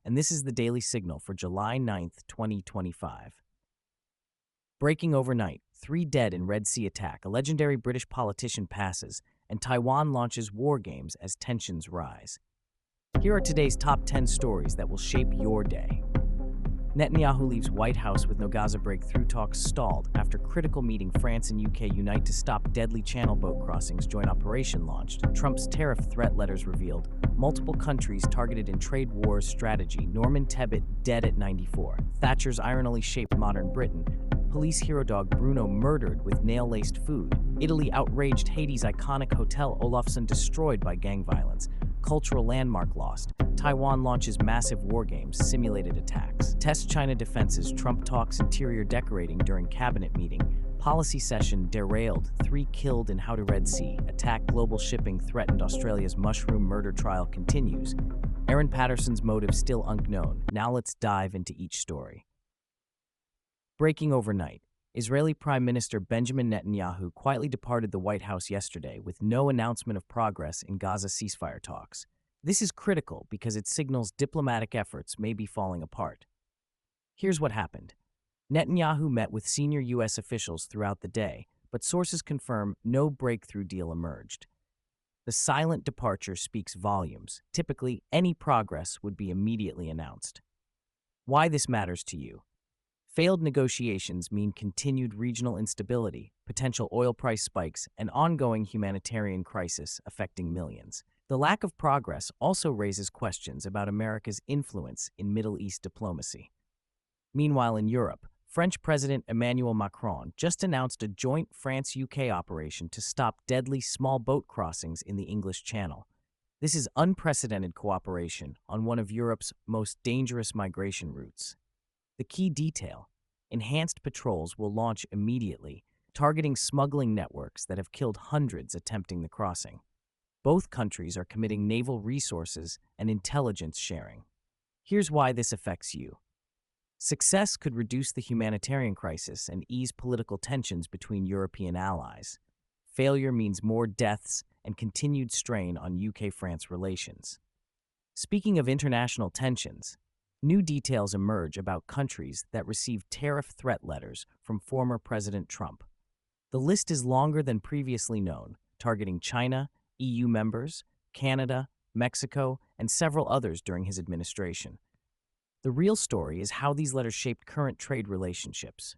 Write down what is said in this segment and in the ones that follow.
and this is the Daily Signal for July 9th, 2025. Breaking overnight, 3 dead in Red Sea attack, a legendary British politician passes, and Taiwan launches war games as tensions rise. Here are today's top 10 stories that will shape your day. Netanyahu leaves White House with no Gaza breakthrough, talks stalled after critical meeting. France and UK unite to stop deadly Channel boat crossings, joint operation launched. Trump's tariff threat letters revealed. Multiple countries targeted in trade wars strategy. Norman Tebbit dead at 94. Thatcher's ironily shaped modern Britain. Police hero dog Bruno murdered with nail-laced food. Italy outraged. Haiti's iconic hotel Olofsson destroyed by gang violence. Cultural landmark lost. Taiwan launches massive war games, simulated attacks. Test China defenses. Trump talks interior decorating during cabinet meeting. Policy session derailed. 3 killed in how to Red Sea. Attack global shipping threatened. Australia's mushroom murder trial continues. Aaron Patterson's motive still unknown. Now let's dive into each story. Breaking overnight. Israeli Prime Minister Benjamin Netanyahu quietly departed the White House yesterday with no announcement of progress in Gaza ceasefire talks. This is critical because it signals diplomatic efforts may be falling apart. Here's what happened. Netanyahu met with senior U.S. officials throughout the day, but sources confirm no breakthrough deal emerged. The silent departure speaks volumes. Typically, any progress would be immediately announced. Why this matters to you? Failed negotiations mean continued regional instability, potential oil price spikes, and ongoing humanitarian crisis affecting millions. The lack of progress also raises questions about America's influence in Middle East diplomacy. Meanwhile, in Europe, French President Emmanuel Macron just announced a joint France-UK operation to stop deadly small boat crossings in the English Channel. This is unprecedented cooperation on one of Europe's most dangerous migration routes. The key detail: enhanced patrols will launch immediately, targeting smuggling networks that have killed hundreds attempting the crossing. Both countries are committing naval resources and intelligence sharing. Here's why this affects you. Success could reduce the humanitarian crisis and ease political tensions between European allies. Failure means more deaths and continued strain on UK-France relations. Speaking of international tensions, new details emerge about countries that received tariff threat letters from former President Trump. The list is longer than previously known, targeting China, EU members, Canada, Mexico, and several others during his administration. The real story is how these letters shaped current trade relationships.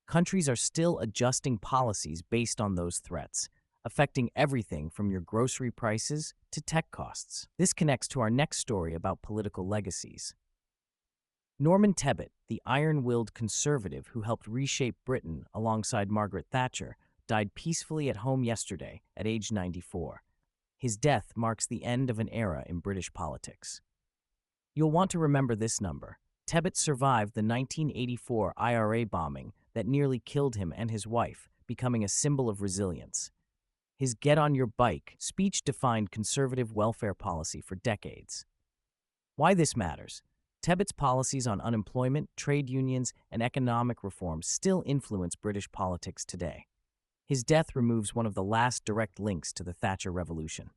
Countries are still adjusting policies based on those threats, affecting everything from your grocery prices to tech costs. This connects to our next story about political legacies. Norman Tebbit, the iron-willed conservative who helped reshape Britain alongside Margaret Thatcher, died peacefully at home yesterday at age 94. His death marks the end of an era in British politics. You'll want to remember this number. Tebbit survived the 1984 IRA bombing that nearly killed him and his wife, becoming a symbol of resilience. His "get on your bike" speech defined conservative welfare policy for decades. Why this matters? Tebbit's policies on unemployment, trade unions, and economic reform still influence British politics today. His death removes one of the last direct links to the Thatcher Revolution.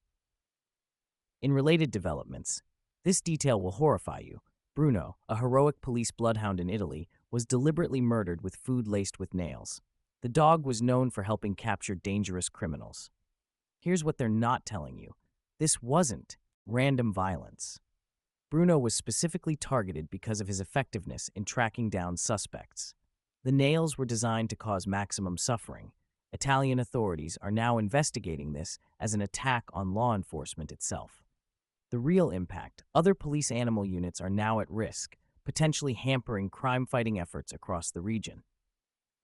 In related developments, this detail will horrify you. Bruno, a heroic police bloodhound in Italy, was deliberately murdered with food laced with nails. The dog was known for helping capture dangerous criminals. Here's what they're not telling you. This wasn't random violence. Bruno was specifically targeted because of his effectiveness in tracking down suspects. The nails were designed to cause maximum suffering. Italian authorities are now investigating this as an attack on law enforcement itself. The real impact: other police animal units are now at risk, potentially hampering crime-fighting efforts across the region.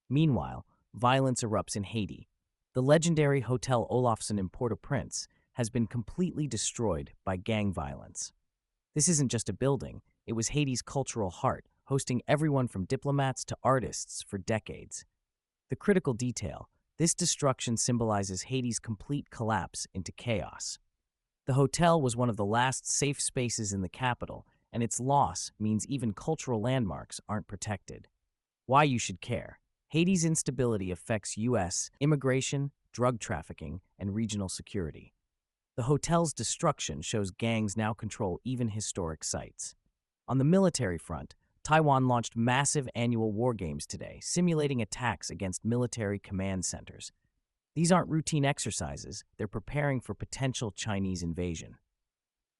Meanwhile, violence erupts in Haiti. The legendary Hotel Olofsson in Port-au-Prince has been completely destroyed by gang violence. This isn't just a building, it was Haiti's cultural heart, hosting everyone from diplomats to artists for decades. The critical detail: this destruction symbolizes Haiti's complete collapse into chaos. The hotel was one of the last safe spaces in the capital, and its loss means even cultural landmarks aren't protected. Why you should care: Haiti's instability affects U.S. immigration, drug trafficking, and regional security. The hotel's destruction shows gangs now control even historic sites. On the military front, Taiwan launched massive annual war games today, simulating attacks against military command centers. These aren't routine exercises, they're preparing for potential Chinese invasion.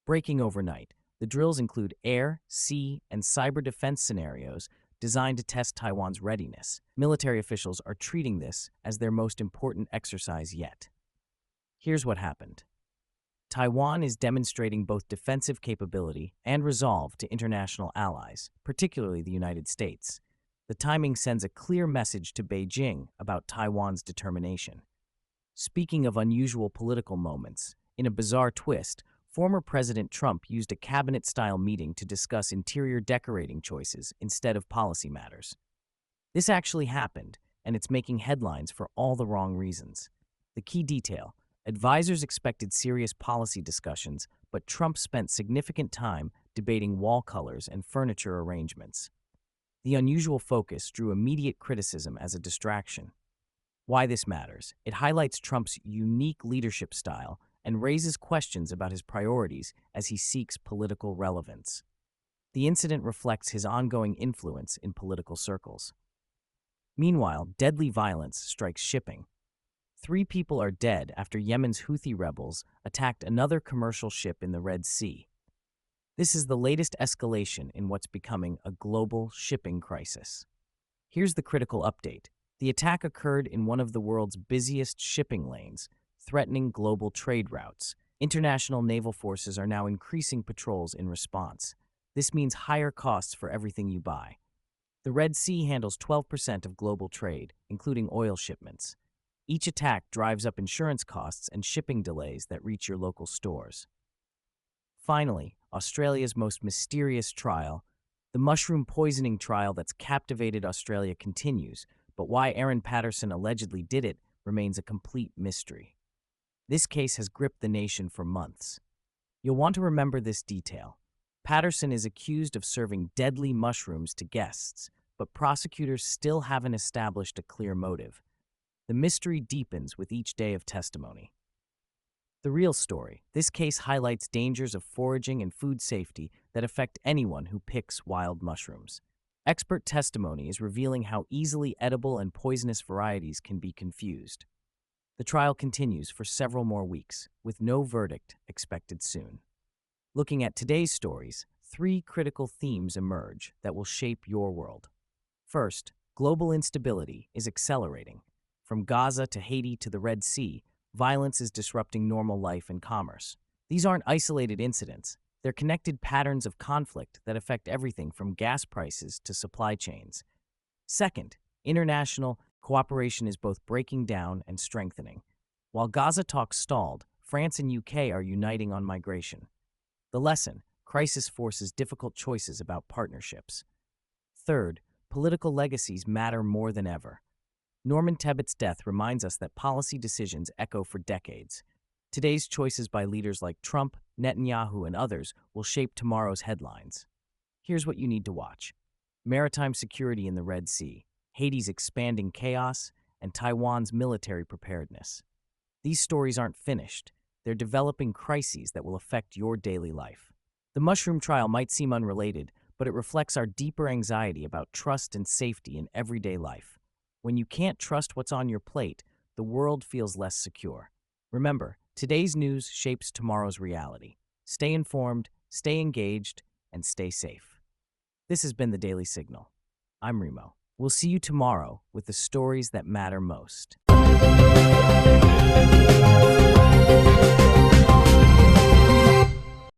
Breaking overnight, the drills include air, sea, and cyber defense scenarios designed to test Taiwan's readiness. Military officials are treating this as their most important exercise yet. Here's what happened. Taiwan is demonstrating both defensive capability and resolve to international allies, particularly the United States. The timing sends a clear message to Beijing about Taiwan's determination. Speaking of unusual political moments, in a bizarre twist, former President Trump used a cabinet-style meeting to discuss interior decorating choices instead of policy matters. This actually happened, and it's making headlines for all the wrong reasons. The key detail: advisors expected serious policy discussions, but Trump spent significant time debating wall colors and furniture arrangements. The unusual focus drew immediate criticism as a distraction. Why this matters: it highlights Trump's unique leadership style and raises questions about his priorities as he seeks political relevance. The incident reflects his ongoing influence in political circles. Meanwhile, deadly violence strikes shipping. 3 people are dead after Yemen's Houthi rebels attacked another commercial ship in the Red Sea. This is the latest escalation in what's becoming a global shipping crisis. Here's the critical update. The attack occurred in one of the world's busiest shipping lanes, threatening global trade routes. International naval forces are now increasing patrols in response. This means higher costs for everything you buy. The Red Sea handles 12% of global trade, including oil shipments. Each attack drives up insurance costs and shipping delays that reach your local stores. Finally, Australia's most mysterious trial. The mushroom poisoning trial that's captivated Australia continues, but why Aaron Patterson allegedly did it remains a complete mystery. This case has gripped the nation for months. You'll want to remember this detail. Patterson is accused of serving deadly mushrooms to guests, but prosecutors still haven't established a clear motive. The mystery deepens with each day of testimony. The real story: this case highlights dangers of foraging and food safety that affect anyone who picks wild mushrooms. Expert testimony is revealing how easily edible and poisonous varieties can be confused. The trial continues for several more weeks, with no verdict expected soon. Looking at today's stories, 3 critical themes emerge that will shape your world. First, global instability is accelerating. From Gaza to Haiti to the Red Sea, violence is disrupting normal life and commerce. These aren't isolated incidents. They're connected patterns of conflict that affect everything from gas prices to supply chains. Second, international cooperation is both breaking down and strengthening. While Gaza talks stalled, France and UK are uniting on migration. The lesson: crisis forces difficult choices about partnerships. Third, political legacies matter more than ever. Norman Tebbett's death reminds us that policy decisions echo for decades. Today's choices by leaders like Trump, Netanyahu, and others will shape tomorrow's headlines. Here's what you need to watch: maritime security in the Red Sea, Haiti's expanding chaos, and Taiwan's military preparedness. These stories aren't finished. They're developing crises that will affect your daily life. The mushroom trial might seem unrelated, but it reflects our deeper anxiety about trust and safety in everyday life. When you can't trust what's on your plate, the world feels less secure. Remember, today's news shapes tomorrow's reality. Stay informed, stay engaged, and stay safe. This has been the Daily Signal. I'm Remo. We'll see you tomorrow with the stories that matter most.